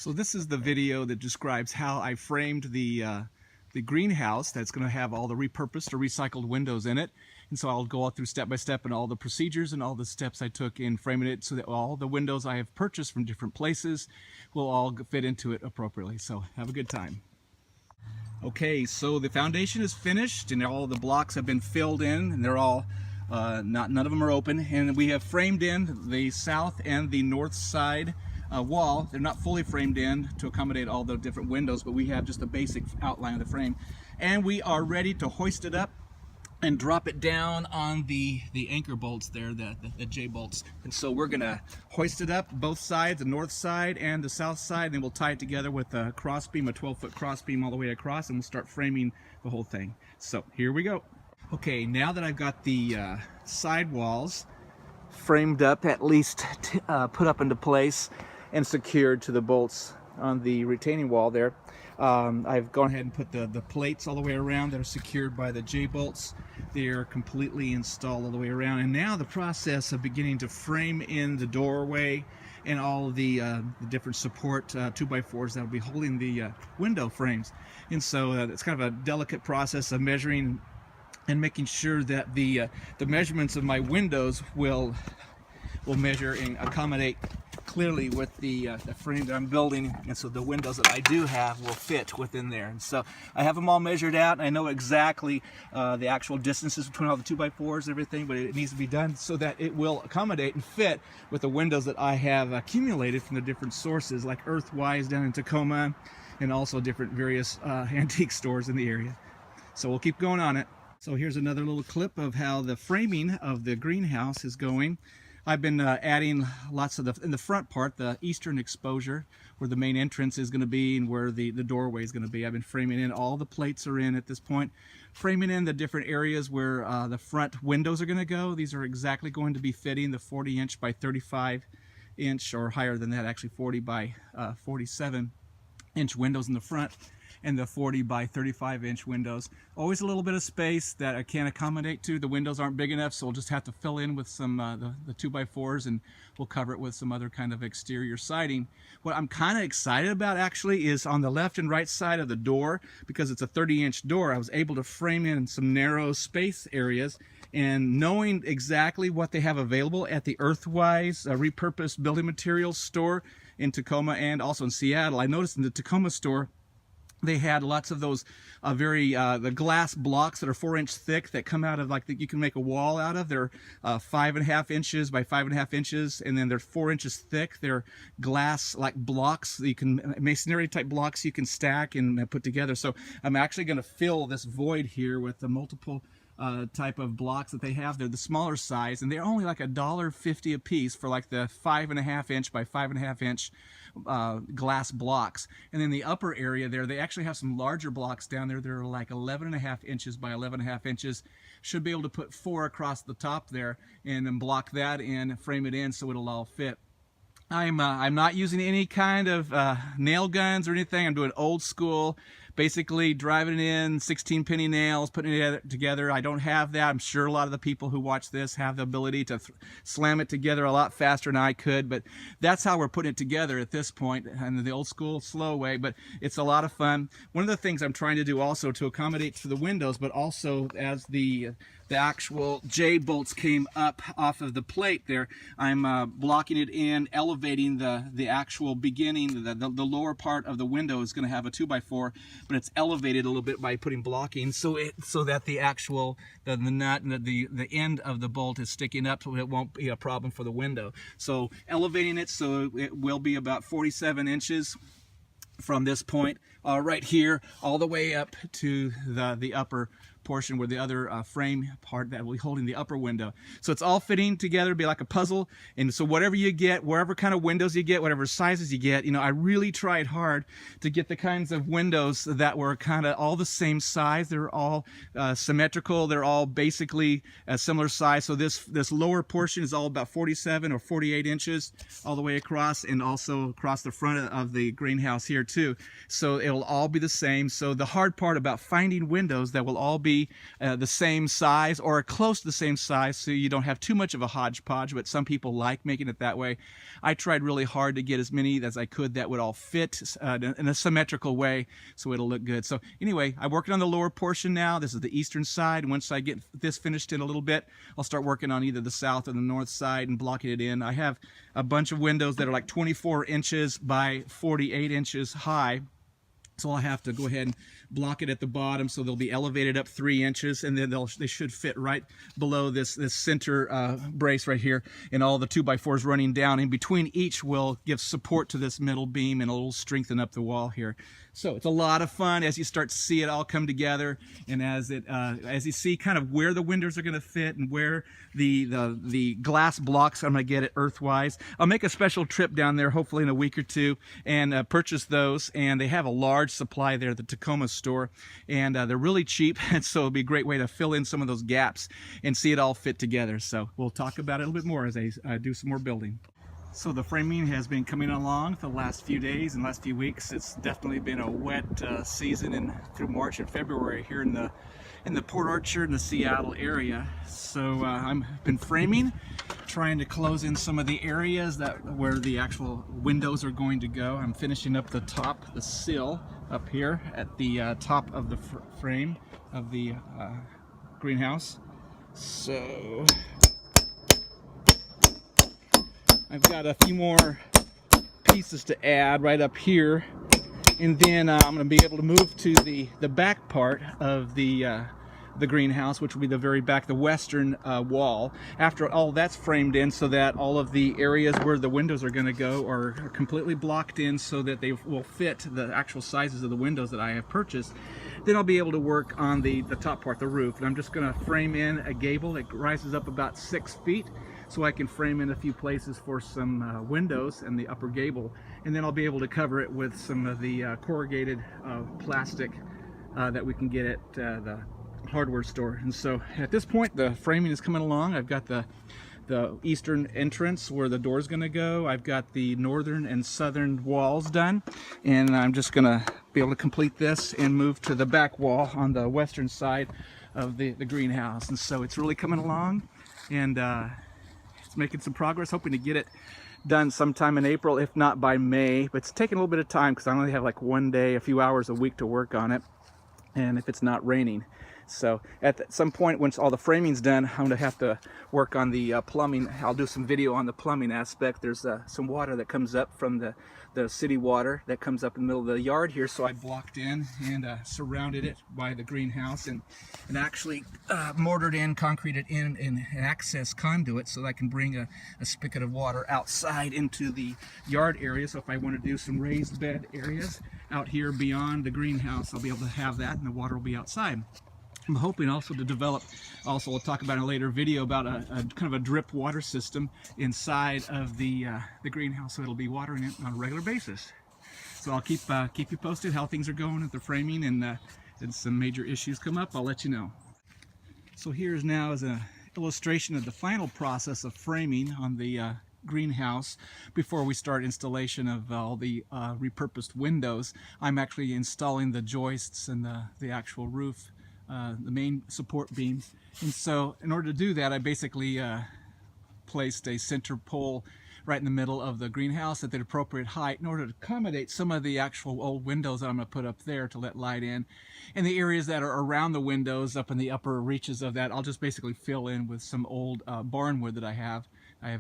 So this is the video that describes how I framed the greenhouse that's going to have all the repurposed or recycled windows in it. And so I'll go all through step by step and all the procedures and all the steps I took in framing it so that all the windows I have purchased from different places will all fit into it appropriately. So have a good time. Okay, so the foundation is finished and all the blocks have been filled in, and they're all none of them are open, and we have framed in the south and the north side wall. They're not fully framed in to accommodate all the different windows, but we have just a basic outline of the frame, and we are ready to hoist it up and drop it down on the anchor bolts there, the J bolts. And so we're gonna hoist it up both sides, the north side and the south side, and then we'll tie it together with a cross beam, a 12-foot cross beam all the way across, and we'll start framing the whole thing. So here we go. Okay, now that I've got the side walls framed up, at least put up into place and secured to the bolts on the retaining wall there, I've gone ahead and put the plates all the way around that are secured by the J bolts. They are completely installed all the way around, and now the process of beginning to frame in the doorway and all of the different support 2x4s that will be holding the window frames. And so it's kind of a delicate process of measuring and making sure that the measurements of my windows will measure and accommodate clearly with the frame that I'm building, and so the windows that I do have will fit within there. And so I have them all measured out, and I know exactly the actual distances between all the 2x4s and everything, but it needs to be done so that it will accommodate and fit with the windows that I have accumulated from the different sources, like Earthwise down in Tacoma, and also different various antique stores in the area. So we'll keep going on it. So here's another little clip of how the framing of the greenhouse is going. I've been adding lots of in the front part, the eastern exposure, where the main entrance is going to be and where the doorway is going to be. I've been framing in, all the plates are in at this point, framing in the different areas where the front windows are going to go. These are exactly going to be fitting the 40-inch by 35-inch, or higher than that, actually 40 by 47-inch windows in the front, and the 40 by 35-inch windows. Always a little bit of space that I can't accommodate to. The windows aren't big enough, so we'll just have to fill in with some the 2x4s, and we'll cover it with some other kind of exterior siding. What I'm kind of excited about actually is on the left and right side of the door, because it's a 30-inch door, I was able to frame in some narrow space areas, and knowing exactly what they have available at the Earthwise repurposed building materials store in Tacoma and also in Seattle. I noticed in the Tacoma store they had lots of those the glass blocks that are 4-inch thick that come out of, like, that you can make a wall out of. They're 5.5 inches by 5.5 inches, and then they're 4 inches thick. They're glass like blocks that you can, masonry type blocks you can stack and put together. So I'm actually going to fill this void here with the multiple type of blocks that they have. They're the smaller size, and they're only like $1.50 a piece for like the 5.5 inch by 5.5 inch glass blocks. And then the upper area there, they actually have some larger blocks down there. They're like 11.5 inches by 11.5 inches. Should be able to put 4 across the top there and then block that in, frame it in so it'll all fit. I'm not using any kind of nail guns or anything. I'm doing old school, basically driving it in, 16-penny nails, putting it together. I don't have that. I'm sure a lot of the people who watch this have the ability to slam it together a lot faster than I could, but that's how we're putting it together at this point, in the old school, slow way, but it's a lot of fun. One of the things I'm trying to do also to accommodate for the windows, but also as the actual J bolts came up off of the plate there, I'm blocking it in, elevating the actual beginning. The lower part of the window is going to have a 2x4, but it's elevated a little bit by putting blocking so that the actual the nut and the end of the bolt is sticking up, so it won't be a problem for the window. So elevating it so it will be about 47 inches from this point right here all the way up to the upper portion where the other frame part that will be holding the upper window. So it's all fitting together, be like a puzzle. And so whatever you get, wherever kind of windows you get, whatever sizes you get, you know, I really tried hard to get the kinds of windows that were kind of all the same size. They're all symmetrical. They're all basically a similar size. So this lower portion is all about 47 or 48 inches all the way across, and also across the front of the greenhouse here too. So it'll all be the same. So the hard part about finding windows that will all be be the same size or close to the same size, so you don't have too much of a hodgepodge, but some people like making it that way. I tried really hard to get as many as I could that would all fit in a symmetrical way, so it'll look good. So anyway, I'm working on the lower portion now. This is the eastern side. Once I get this finished in a little bit, I'll start working on either the south or the north side and blocking it in. I have a bunch of windows that are like 24 inches by 48 inches high. So I'll have to go ahead and block it at the bottom, so they'll be elevated up 3 inches, and then they should fit right below this center brace right here, and all the 2x4s running down in between each will give support to this middle beam, and it'll strengthen up the wall here. So it's a lot of fun as you start to see it all come together, and as you see kind of where the windows are going to fit and where the glass blocks I'm going to get it earthwise. I'll make a special trip down there hopefully in a week or two and purchase those, and they have a large supply there at the Tacoma store, and they're really cheap, and so it'll be a great way to fill in some of those gaps and see it all fit together. So we'll talk about it a little bit more as I do some more building. So the framing has been coming along for the last few days and last few weeks. It's definitely been a wet season through March and February here in the Port Arthur and the Seattle area. So I've been framing, trying to close in some of the areas where the actual windows are going to go. I'm finishing up the top, the sill up here at the top of the frame of the greenhouse. So I've got a few more pieces to add right up here, and then I'm going to be able to move to the back part of the greenhouse, which will be the very back, the western wall, after all that's framed in, so that all of the areas where the windows are going to go are completely blocked in so that they will fit the actual sizes of the windows that I have purchased. Then I'll be able to work on the top part, the roof, and I'm just going to frame in a gable that rises up about 6 feet, so I can frame in a few places for some windows and the upper gable, and then I'll be able to cover it with some of the corrugated plastic that we can get at the hardware store. And so at this point the framing is coming along. I've got the eastern entrance where the door is going to go. I've got the northern and southern walls done, and I'm just going to be able to complete this and move to the back wall on the western side of the greenhouse. And so it's really coming along, and it's making some progress, hoping to get it done sometime in April, if not by May. But it's taking a little bit of time because I only have like one day, a few hours a week to work on it, and if it's not raining. So at some point, once all the framing's done, I'm going to have to work on the plumbing. I'll do some video on the plumbing aspect. There's some water that comes up from the city water that comes up in the middle of the yard here, so I blocked in and surrounded it by the greenhouse, and actually mortared in, concreted in an access conduit so that I can bring a spigot of water outside into the yard area. So if I want to do some raised bed areas out here beyond the greenhouse, I'll be able to have that, and the water will be outside. I'm hoping also to develop, we'll talk about in a later video, about a kind of a drip water system inside of the greenhouse, so it'll be watering it on a regular basis. So I'll keep you posted how things are going at the framing, and some major issues come up, I'll let you know. So here's now as an illustration of the final process of framing on the greenhouse before we start installation of all the repurposed windows. I'm actually installing the joists and the actual roof, the main support beams. And so in order to do that, I basically placed a center pole right in the middle of the greenhouse at the appropriate height in order to accommodate some of the actual old windows that I'm going to put up there to let light in. And the areas that are around the windows, up in the upper reaches of that, I'll just basically fill in with some old barn wood that I have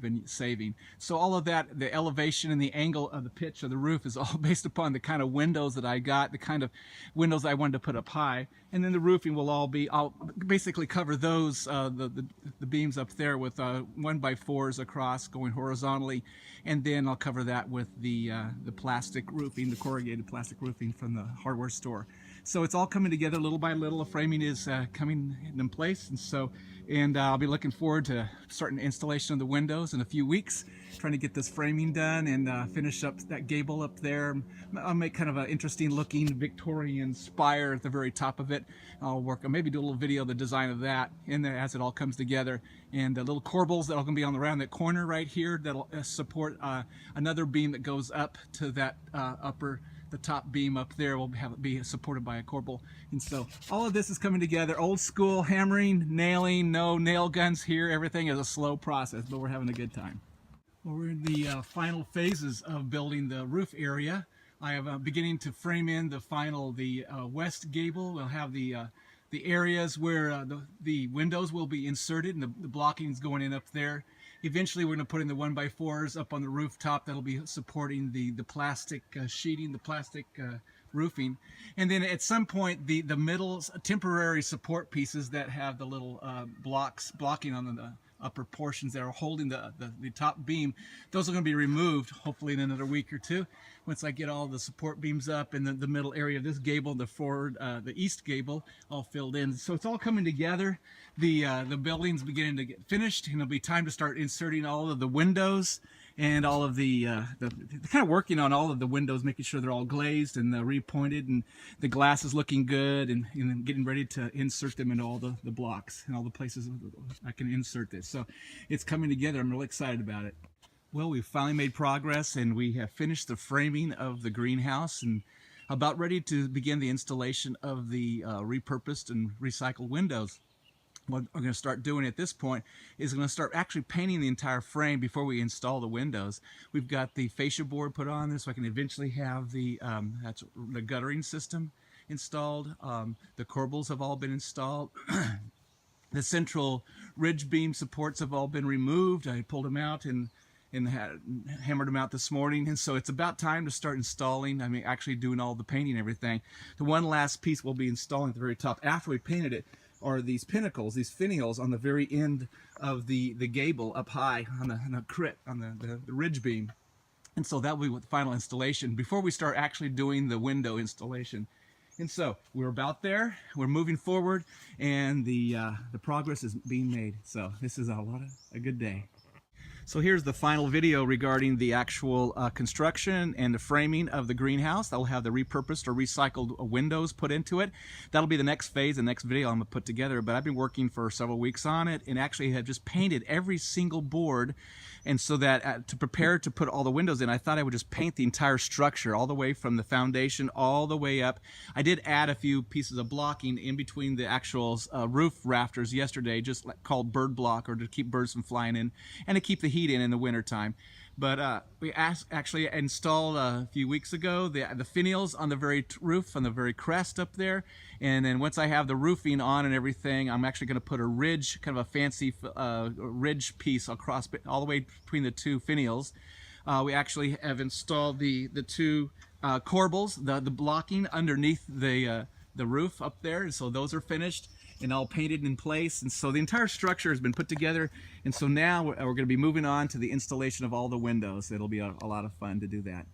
been saving. So all of that, the elevation and the angle of the pitch of the roof, is all based upon the kind of windows that I got, the kind of windows I wanted to put up high. And then the roofing will all be, I'll basically cover those, the beams up there with 1x4s across going horizontally, and then I'll cover that with the plastic roofing, the corrugated plastic roofing from the hardware store. So it's all coming together little by little. The framing is coming in place, and I'll be looking forward to starting the installation of the windows in a few weeks, trying to get this framing done and finish up that gable up there. I'll make kind of an interesting looking Victorian spire at the very top of it. I'll maybe do a little video of the design of that, and as it all comes together, and the little corbels that are going to be on around that corner right here that'll support another beam that goes up to that upper top beam up there will have it be supported by a corbel. And so all of this is coming together. Old school hammering, nailing, no nail guns here. Everything is a slow process, but we're having a good time. Well, we're in the final phases of building the roof area. I am beginning to frame in the west gable. We'll have the areas where the windows will be inserted, and the blocking is going in up there. Eventually we're going to put in the 1x4s up on the rooftop that'll be supporting the plastic sheeting, the plastic roofing. And then at some point the middle temporary support pieces that have the little blocks blocking on the upper portions that are holding the top beam, those are going to be removed hopefully in another week or two once I get all the support beams up and the middle area of this gable, the east gable, all filled in. So it's all coming together. The building's beginning to get finished, and it'll be time to start inserting all of the windows and all of the kind of working on all of the windows, making sure they're all glazed and repointed, and the glass is looking good, and getting ready to insert them into all the blocks and all the places I can insert this. So it's coming together. I'm really excited about it. Well, we've finally made progress, and we have finished the framing of the greenhouse and about ready to begin the installation of the repurposed and recycled windows. What we're going to start doing at this point is going to start actually painting the entire frame before we install the windows. We've got the fascia board put on there so I can eventually have the guttering system installed. The corbels have all been installed. The central ridge beam supports have all been removed. I pulled them out and hammered them out this morning, and so it's about time to start installing. Actually doing all the painting and everything. The one last piece we'll be installing at the very top after we painted it are these pinnacles, these finials on the very end of the gable up high on the ridge beam. And so that will be with the final installation before we start actually doing the window installation. And so we're about there, we're moving forward, and the progress is being made. So this is a good day. So here's the final video regarding the actual construction and the framing of the greenhouse. That'll have the repurposed or recycled windows put into it. That'll be the next phase, the next video I'm going to put together. But I've been working for several weeks on it and actually have just painted every single board. And so that to prepare to put all the windows in, I thought I would just paint the entire structure all the way from the foundation all the way up. I did add a few pieces of blocking in between the actual roof rafters yesterday, just called bird block, or to keep birds from flying in and to keep the heat in the wintertime. But we actually installed a few weeks ago the finials on the very roof, on the very crest up there. And then once I have the roofing on and everything, I'm actually going to put a ridge, kind of a fancy ridge piece across all the way between the two finials. We actually have installed the two corbels, the blocking underneath the roof up there, and so those are finished and all painted in place. And so the entire structure has been put together, and so now we're going to be moving on to the installation of all the windows. It'll be a lot of fun to do that.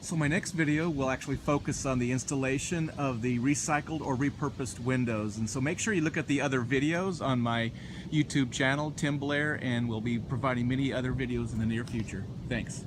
So my next video will actually focus on the installation of the recycled or repurposed windows, and so make sure you look at the other videos on my YouTube channel, Tim Blair, and we'll be providing many other videos in the near future. Thanks.